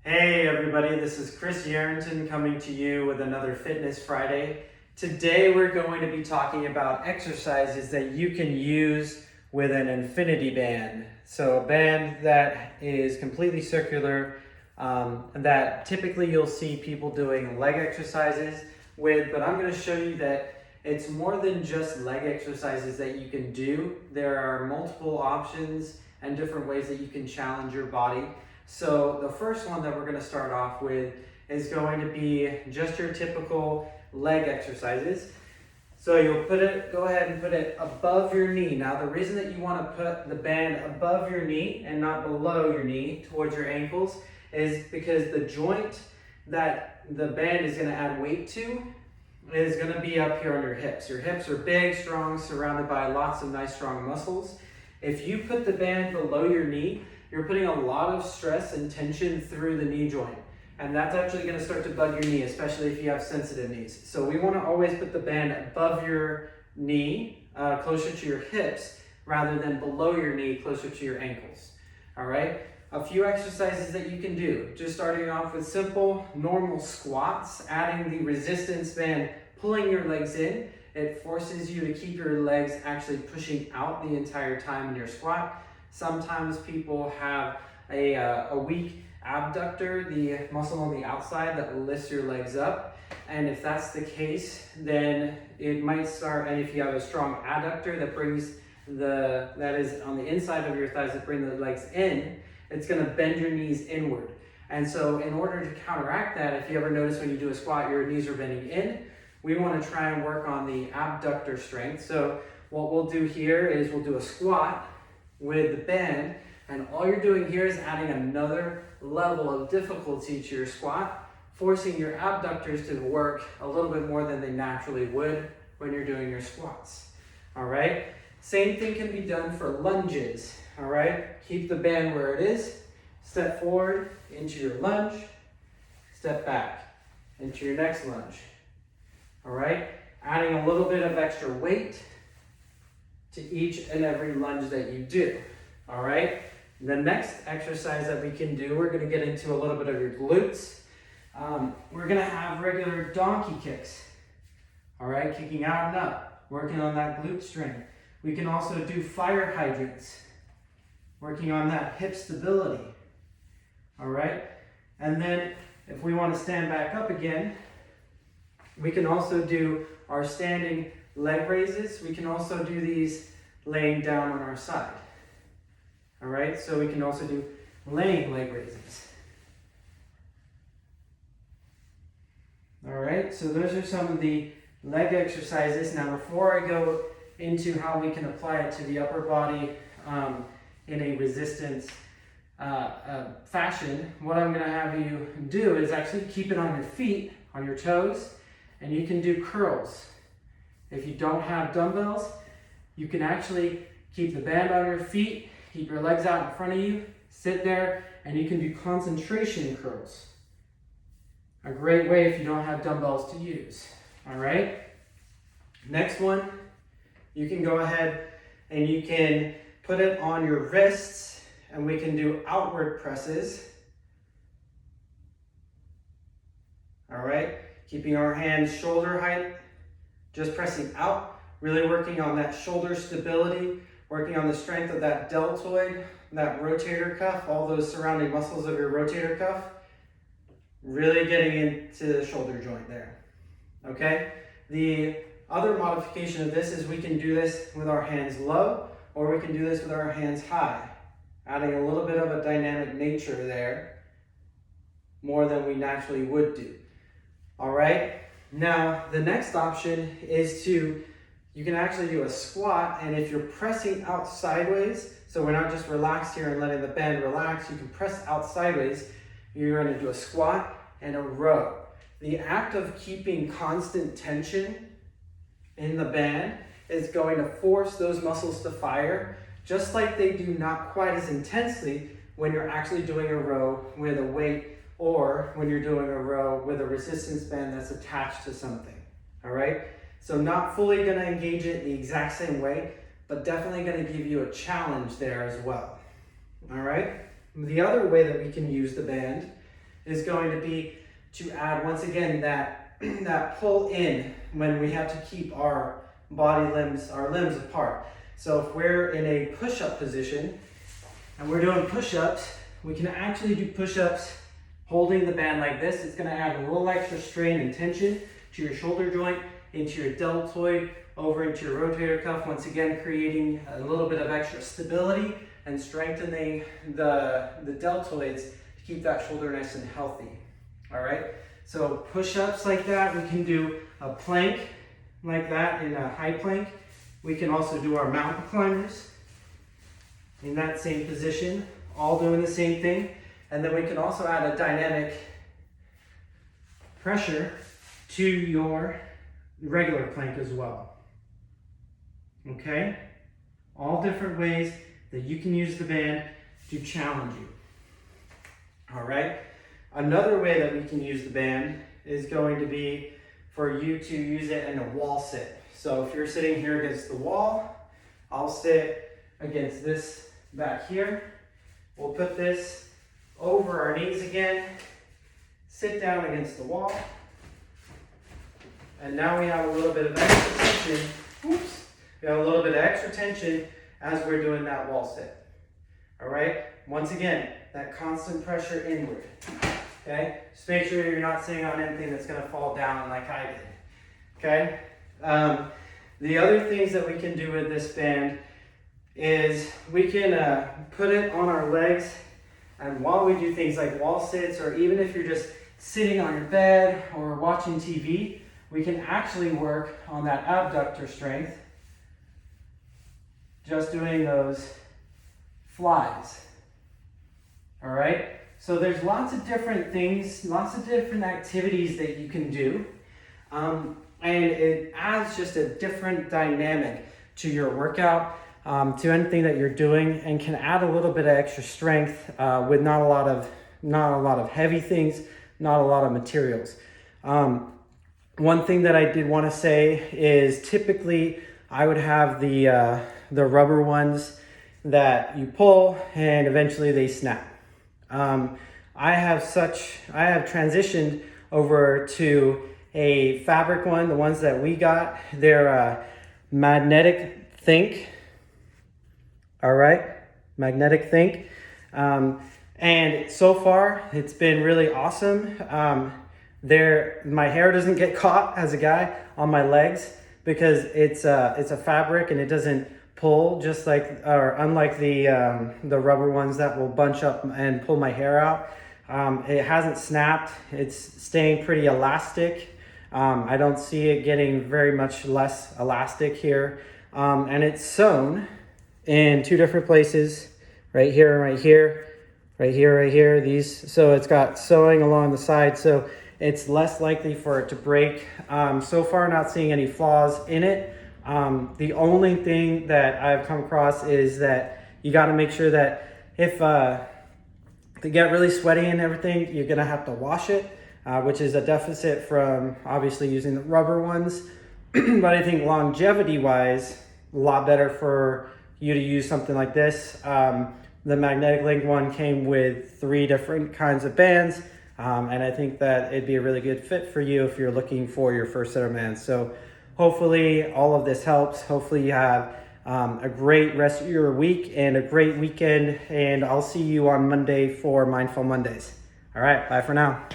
Hey everybody, this is Chris Yarrington coming to you with another Fitness Friday. Today we're going to be talking about exercises that you can use with an infinity band. So a band that is completely circular, that typically you'll see people doing leg exercises with, but I'm going to show you that it's more than just leg exercises that you can do. There are multiple options and different ways that you can challenge your body. So the first one that we're going to start off with is going to be just your typical leg exercises. So you'll go ahead and put it above your knee. Now the reason that you want to put the band above your knee and not below your knee towards your ankles is because the joint that the band is going to add weight to is going to be up here on your hips. Your hips are big, strong, surrounded by lots of nice strong muscles. If you put the band below your knee, you're putting a lot of stress and tension through the knee joint. And that's actually going to start to bug your knee, especially if you have sensitive knees. So we want to always put the band above your knee, closer to your hips, rather than below your knee, closer to your ankles. All right? A few exercises that you can do. Just starting off with simple, normal squats, adding the resistance band, pulling your legs in. It forces you to keep your legs actually pushing out the entire time in your squat. Sometimes people have a weak abductor, the muscle on the outside that lifts your legs up. And if that's the case, then it might start, and if you have a strong adductor that brings that is on the inside of your thighs that bring the legs in, it's gonna bend your knees inward. And so in order to counteract that, if you ever notice when you do a squat, your knees are bending in, we wanna try and work on the abductor strength. So what we'll do here is we'll do a squat with the band, and all you're doing here is adding another level of difficulty to your squat, forcing your abductors to work a little bit more than they naturally would when you're doing your squats. All right, same thing can be done for lunges. All right, keep the band where it is, step forward into your lunge, step back into your next lunge. All right, adding a little bit of extra weight to each and every lunge that you do. All right, the next exercise that we can do, we're going to get into a little bit of your glutes. We're going to have regular donkey kicks. All right, kicking out and up, working on that glute strength. We can also do fire hydrants, working on that hip stability. All right, and then if we want to stand back up again, we can also do our standing leg raises. We can also do these laying down on our side. All right, so we can also do laying leg raises. All right, so those are some of the leg exercises. Now, before I go into how we can apply it to the upper body in a resistance fashion, what I'm going to have you do is actually keep it on your feet, on your toes, and you can do curls. If you don't have dumbbells, you can actually keep the band on your feet, keep your legs out in front of you, sit there, and you can do concentration curls. A great way if you don't have dumbbells to use. All right? Next one, you can go ahead and you can put it on your wrists, and we can do outward presses. All right? Keeping our hands shoulder height, just pressing out, really working on that shoulder stability, working on the strength of that deltoid, that rotator cuff, all those surrounding muscles of your rotator cuff, really getting into the shoulder joint there, okay? The other modification of this is we can do this with our hands low, or we can do this with our hands high, adding a little bit of a dynamic nature there, more than we naturally would do. All right, now the next option is you can actually do a squat, and if you're pressing out sideways, so we're not just relaxed here and letting the band relax, you can press out sideways, you're going to do a squat and a row. The act of keeping constant tension in the band is going to force those muscles to fire, just like they do not quite as intensely when you're actually doing a row with a weight, or when you're doing a row with a resistance band that's attached to something. All right, so not fully going to engage it the exact same way, but definitely going to give you a challenge there as well. All right, the other way that we can use the band is going to be to add, once again, that, that pull in when we have to keep our limbs apart. So if we're in a push-up position and we're doing push-ups, we can actually do push-ups holding the band like this. It's gonna add a little extra strain and tension to your shoulder joint, into your deltoid, over into your rotator cuff, once again creating a little bit of extra stability and strengthening the deltoids to keep that shoulder nice and healthy. All right, so push-ups like that. We can do a plank like that in a high plank. We can also do our mountain climbers in that same position, all doing the same thing. And then we can also add a dynamic pressure to your regular plank as well. Okay? All different ways that you can use the band to challenge you. All right? Another way that we can use the band is going to be for you to use it in a wall sit. So if you're sitting here against the wall, I'll sit against this back here. We'll put this over our knees again, sit down against the wall, and now we have a little bit of extra tension. Oops. We have a little bit of extra tension as we're doing that wall sit. All right? Once again, that constant pressure inward. Okay? Just make sure you're not sitting on anything that's going to fall down like I did. Okay? The other things that we can do with this band is we can put it on our legs, and while we do things like wall sits, or even if you're just sitting on your bed or watching TV, we can actually work on that abductor strength just doing those flies. All right? So there's lots of different things, lots of different activities that you can do. And it adds just a different dynamic to your workout, to anything that you're doing, and can add a little bit of extra strength with not a lot of heavy things, not a lot of materials. One thing that I did want to say is typically I would have the rubber ones that you pull and eventually they snap. I have transitioned over to a fabric one, the ones that we got. They're magnetic think. All right, magnetic think. And so far it's been really awesome. My hair doesn't get caught as a guy on my legs because it's a fabric and it doesn't pull, just like, or unlike the rubber ones that will bunch up and pull my hair out. It hasn't snapped. It's staying pretty elastic. I don't see it getting very much less elastic here. And it's sewn in two different places, right here and right here, right here, right here. These, so it's got sewing along the side, so it's less likely for it to break. So far, not seeing any flaws in it. The only thing that I've come across is that you got to make sure that if they get really sweaty and everything, you're gonna have to wash it, which is a deficit from obviously using the rubber ones. But I think longevity-wise, a lot better for you to use something like this. The Magnetic Link one came with 3 different kinds of bands, and I think that it'd be a really good fit for you if you're looking for your first set of bands. So hopefully all of this helps. Hopefully you have a great rest of your week and a great weekend, and I'll see you on Monday for Mindful Mondays. All right, bye for now.